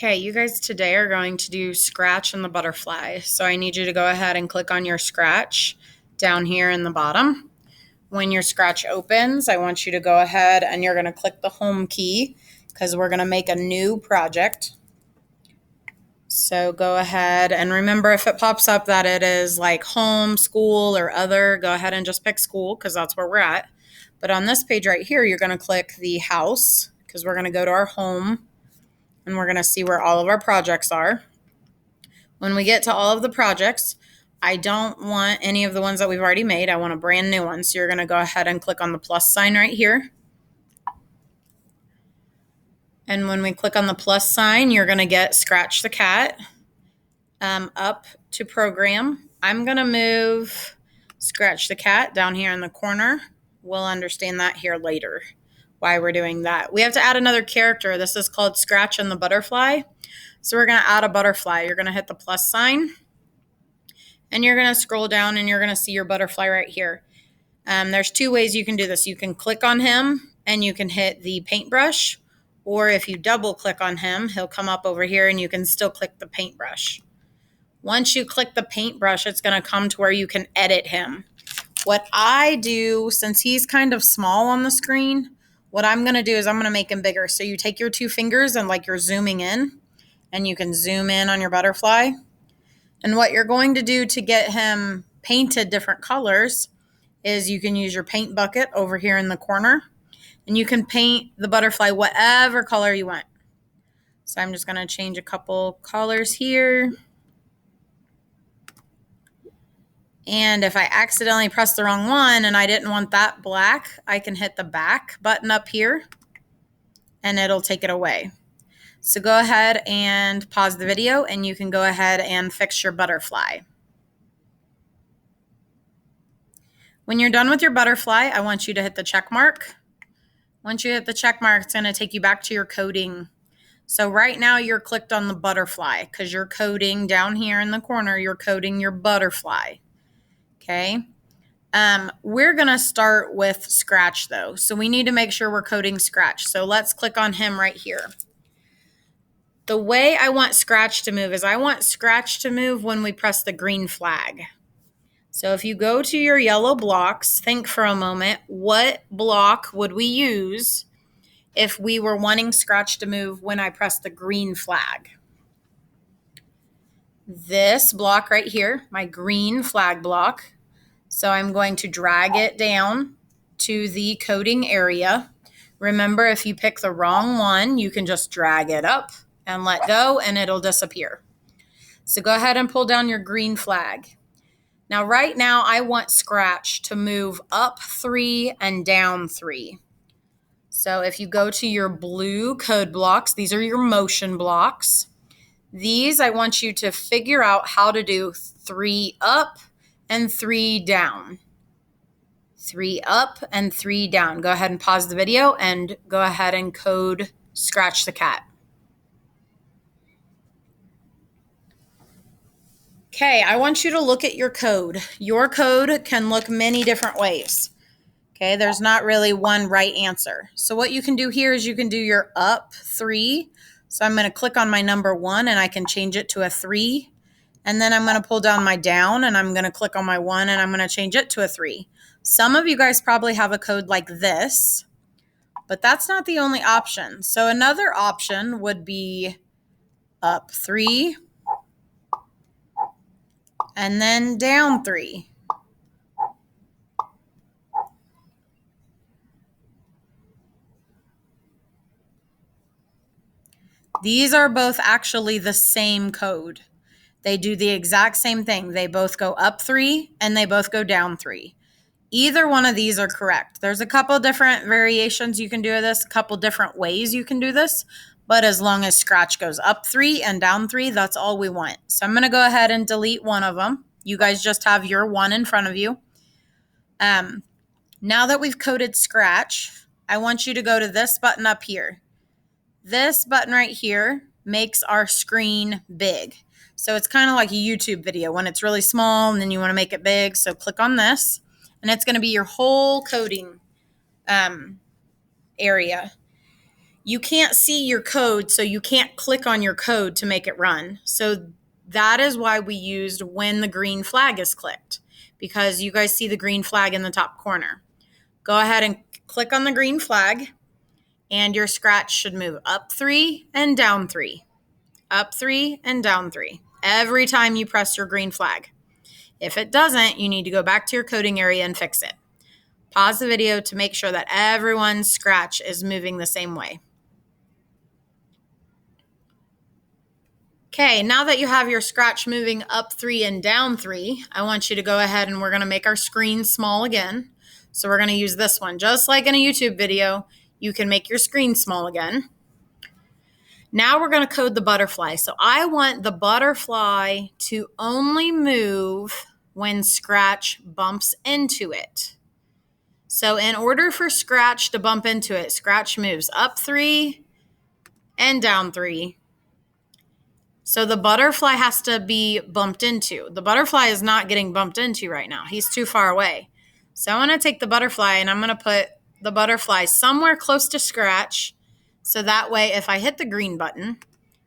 Okay, you guys today are going to do Scratch and the butterfly. So I need you to go ahead and click on your Scratch down here in the bottom. When your Scratch opens, I want you to go ahead and you're going to click the home key because we're going to make a new project. So go ahead and remember, if it pops up that it is like home, school, or other, go ahead and just pick school because that's where we're at. But on this page right here, you're going to click the house because we're going to go to our home and we're going to see where all of our projects are. When we get to all of the projects, I don't want any of the ones that we've already made. I want a brand new one. So you're going to go ahead and click on the plus sign right here. And when we click on the plus sign, you're going to get Scratch the Cat up to program. I'm going to move Scratch the Cat down here in the corner. We'll understand that here later, why we're doing that. We have to add another character. This is called Scratch and the Butterfly. So we're going to add a butterfly. You're going to hit the plus sign. And you're going to scroll down and you're going to see your butterfly right here. There's two ways you can do this. You can click on him and you can hit the paintbrush. Or if you double click on him, he'll come up over here and you can still click the paintbrush. Once you click the paintbrush, it's going to come to where you can edit him. What I do, since he's kind of small on the screen, what I'm going to do is I'm going to make him bigger. So you take your two fingers and like you're zooming in, and you can zoom in on your butterfly. And what you're going to do to get him painted different colors is you can use your paint bucket over here in the corner, and you can paint the butterfly whatever color you want. So I'm just going to change a couple colors here. And if I accidentally press the wrong one and I didn't want that black, I can hit the back button up here and it'll take it away. So go ahead and pause the video and you can go ahead and fix your butterfly. When you're done with your butterfly, I want you to hit the check mark. Once you hit the check mark, it's going to take you back to your coding. So right now you're clicked on the butterfly because you're coding down here in the corner, you're coding your butterfly. Okay. We're going to start with Scratch though. So we need to make sure we're coding Scratch. So let's click on him right here. The way I want Scratch to move is I want Scratch to move when we press the green flag. So if you go to your yellow blocks, think for a moment, what block would we use if we were wanting Scratch to move when I press the green flag? This block right here, my green flag block. So I'm going to drag it down to the coding area. Remember, if you pick the wrong one, you can just drag it up and let go and it'll disappear. So go ahead and pull down your green flag. Now, right now, I want Scratch to move up 3 and down 3. So if you go to your blue code blocks, these are your motion blocks. These, I want you to figure out how to do 3 up and 3 down. 3 up and 3 down. Go ahead and pause the video and go ahead and code Scratch the Cat. Okay, I want you to look at your code. Your code can look many different ways. Okay, there's not really one right answer. So what you can do here is you can do your up 3. So I'm going to click on my number 1 and I can change it to a 3. And then I'm going to pull down my down and I'm going to click on my 1 and I'm going to change it to a 3. Some of you guys probably have a code like this, but that's not the only option. So another option would be up 3 and then down 3. These are both actually the same code. They do the exact same thing. They both go up 3 and they both go down 3. Either one of these are correct. There's a couple different variations you can do this, a couple different ways you can do this, but as long as Scratch goes up 3 and down 3, that's all we want. So I'm going to go ahead and delete one of them. You guys just have your 1 in front of you. Now that we've coded Scratch, I want you to go to this button up here. This button right here makes our screen big. So it's kind of like a YouTube video when it's really small and then you want to make it big. So click on this and it's going to be your whole coding area. You can't see your code, so you can't click on your code to make it run. So that is why we used when the green flag is clicked, because you guys see the green flag in the top corner. Go ahead and click on the green flag, and your Scratch should move up 3 and down 3, up 3 and down 3, every time you press your green flag. If it doesn't, you need to go back to your coding area and fix it. Pause the video to make sure that everyone's Scratch is moving the same way. Okay, now that you have your Scratch moving up 3 and down 3, I want you to go ahead and we're going to make our screen small again. So we're going to use this one. Just like in a YouTube video, you can make your screen small again. Now we're going to code the butterfly. So I want the butterfly to only move when Scratch bumps into it. So in order for Scratch to bump into it, Scratch moves up 3 and down 3. So the butterfly has to be bumped into. The butterfly is not getting bumped into right now. He's too far away. So I'm going to take the butterfly and I'm going to put the butterfly somewhere close to Scratch. So that way, if I hit the green button,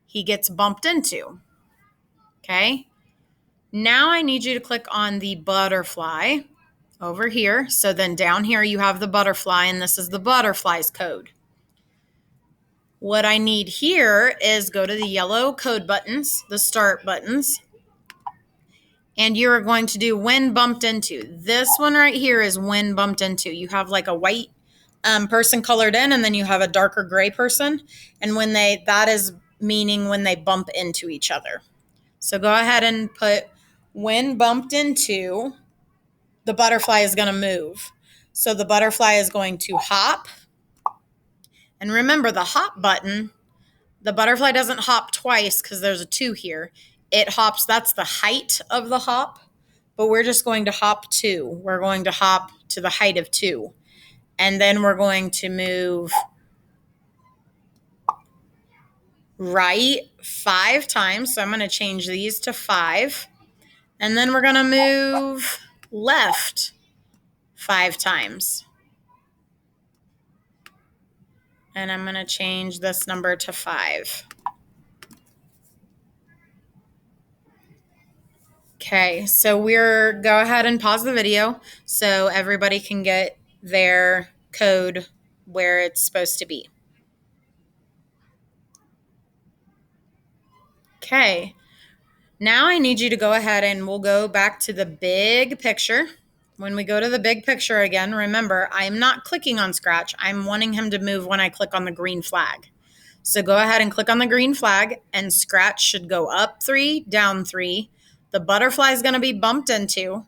he gets bumped into. Okay. Now I need you to click on the butterfly over here. So then down here you have the butterfly, and this is the butterfly's code. What I need here is go to the yellow code buttons, the start buttons, and you're going to do when bumped into. This one right here is when bumped into. You have like a white person colored in, and then you have a darker gray person, and that is meaning when they bump into each other. So go ahead and put when bumped into, the butterfly is going to move. So the butterfly is going to hop. And remember, the hop button, the butterfly doesn't hop twice because there's a 2 here. It hops, that's the height of the hop, but we're just going to hop 2. We're going to hop to the height of 2. And then we're going to move right 5 times. So I'm going to change these to 5. And then we're going to move left 5 times. And I'm going to change this number to 5. Okay, so go ahead and pause the video so everybody can get their code where it's supposed to be. Okay, now I need you to go ahead and we'll go back to the big picture. When we go to the big picture again, remember, I'm not clicking on Scratch. I'm wanting him to move when I click on the green flag. So go ahead and click on the green flag, and Scratch should go up 3, down 3. The butterfly is going to be bumped into,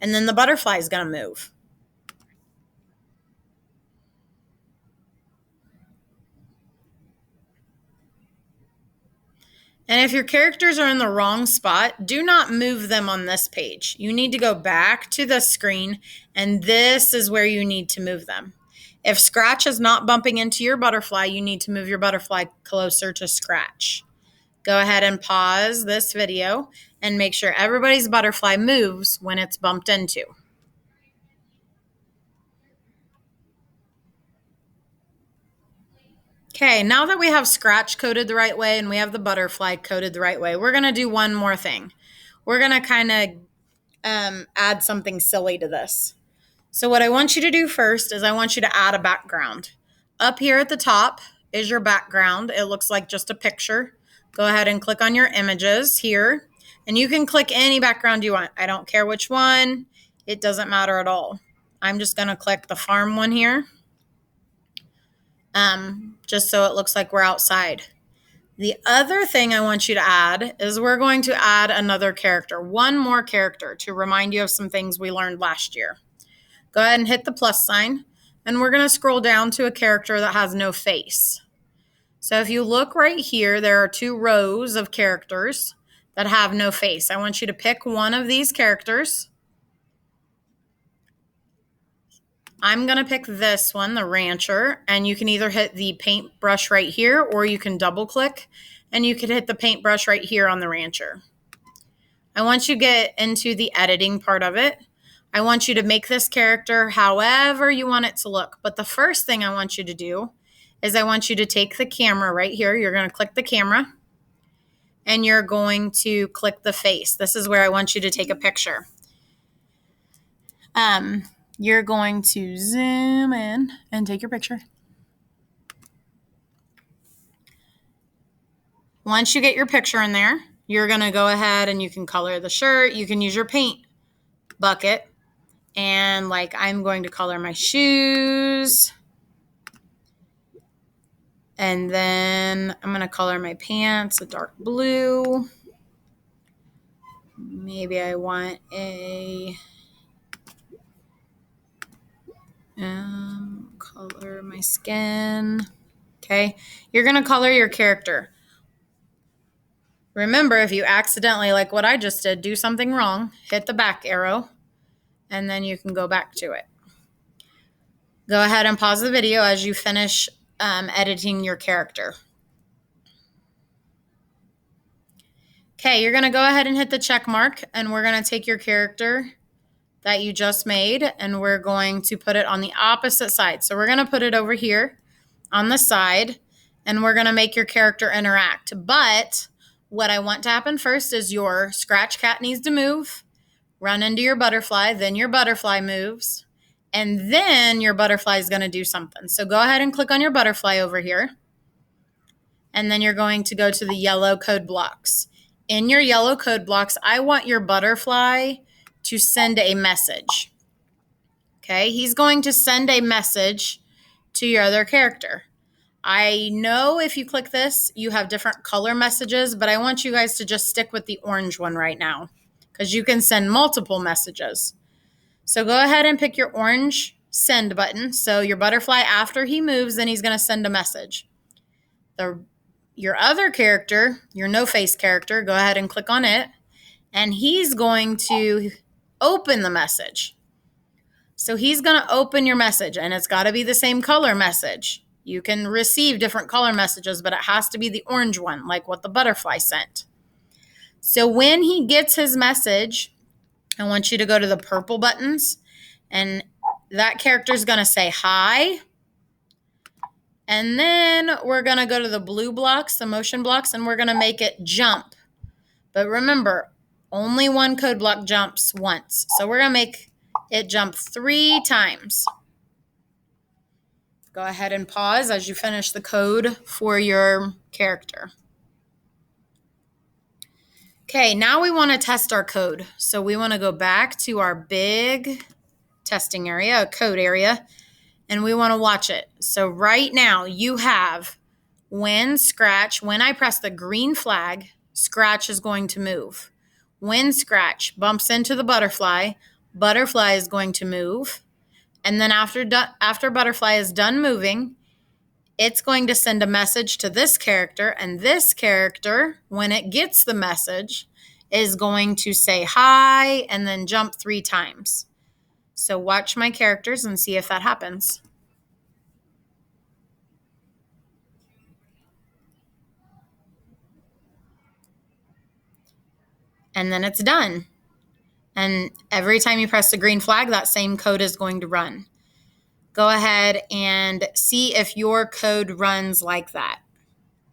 and then the butterfly is going to move. And if your characters are in the wrong spot, do not move them on this page. You need to go back to the screen, and this is where you need to move them. If Scratch is not bumping into your butterfly, you need to move your butterfly closer to Scratch. Go ahead and pause this video and make sure everybody's butterfly moves when it's bumped into. Okay, now that we have Scratch coded the right way and we have the butterfly coded the right way, we're going to do one more thing. We're going to kind of add something silly to this. So what I want you to do first is I want you to add a background. Up here at the top is your background. It looks like just a picture. Go ahead and click on your images here, and you can click any background you want. I don't care which one. It doesn't matter at all. I'm just going to click the farm one here. Just so it looks like we're outside. The other thing I want you to add is we're going to add another character, one more character, to remind you of some things we learned last year. Go ahead and hit the plus sign, and we're going to scroll down to a character that has no face. So if you look right here, there are 2 rows of characters that have no face. I want you to pick one of these characters. I'm going to pick this one, the rancher, and you can either hit the paintbrush right here, or you can double click and you can hit the paintbrush right here on the rancher. I want you to get into the editing part of it. I want you to make this character however you want it to look. But the first thing I want you to do is I want you to take the camera right here. You're going to click the camera and you're going to click the face. This is where I want you to take a picture. You're going to zoom in and take your picture. Once you get your picture in there, you're going to go ahead and you can color the shirt. You can use your paint bucket. And like I'm going to color my shoes. And then I'm going to color my pants a dark blue. Maybe I want a color my skin. Okay. You're going to color your character. Remember, if you accidentally, like what I just did, do something wrong, hit the back arrow, and then you can go back to it. Go ahead and pause the video as you finish editing your character. Okay, you're going to go ahead and hit the check mark, and we're going to take your character that you just made, and we're going to put it on the opposite side. So we're going to put it over here on the side, and we're going to make your character interact. But what I want to happen first is your scratch cat needs to move, run into your butterfly, then your butterfly moves, and then your butterfly is going to do something. So go ahead and click on your butterfly over here, and then you're going to go to the yellow code blocks. In your yellow code blocks, I want your butterfly to send a message. Okay, he's going to send a message to your other character. I know if you click this, you have different color messages, but I want you guys to just stick with the orange one right now because you can send multiple messages. So go ahead and pick your orange send button. So your butterfly, after he moves, then he's going to send a message. Your other character, your no-face character, go ahead and click on it, and he's going to open the message. So he's going to open your message, and it's got to be the same color message. You can receive different color messages, but it has to be the orange one, like what the butterfly sent. So when he gets his message, I want you to go to the purple buttons, and that character is going to say hi. And then we're going to go to the blue blocks, the motion blocks, and we're going to make it jump. But remember, only one code block jumps once. So we're going to make it jump 3 times. Go ahead and pause as you finish the code for your character. Okay, now we want to test our code. So we want to go back to our big testing area, a code area, and we want to watch it. So right now you have when I press the green flag, Scratch is going to move. When Scratch bumps into the butterfly, butterfly is going to move. And then after butterfly is done moving, it's going to send a message to this character. And this character, when it gets the message, is going to say hi and then jump 3 times. So watch my characters and see if that happens. And then it's done. And every time you press the green flag, that same code is going to run. Go ahead and see if your code runs like that.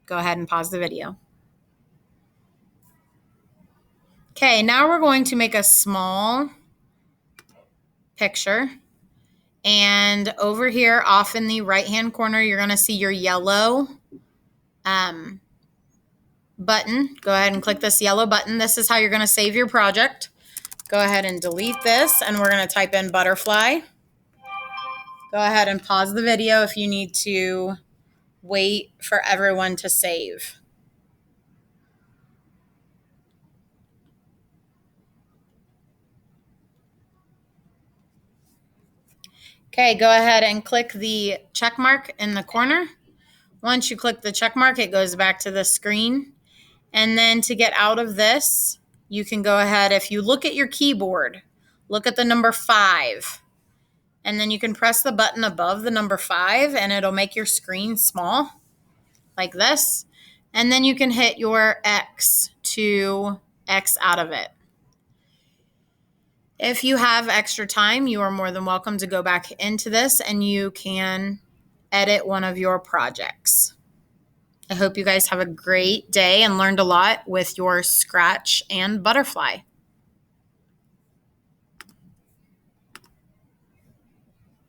Go ahead and pause the video. Okay, now we're going to make a small picture. And over here off in the right-hand corner, you're going to see your yellow button. Go ahead and click this yellow button. This is how you're going to save your project. Go ahead and delete this, and we're going to type in butterfly. Go ahead and pause the video if you need to wait for everyone to save. Okay, go ahead and click the check mark in the corner. Once you click the check mark, it goes back to the screen. And then to get out of this, you can go ahead, if you look at your keyboard, look at the number 5. And then you can press the button above the number 5 and it'll make your screen small like this. And then you can hit your X to X out of it. If you have extra time, you are more than welcome to go back into this and you can edit one of your projects. I hope you guys have a great day and learned a lot with your Scratch and Butterfly.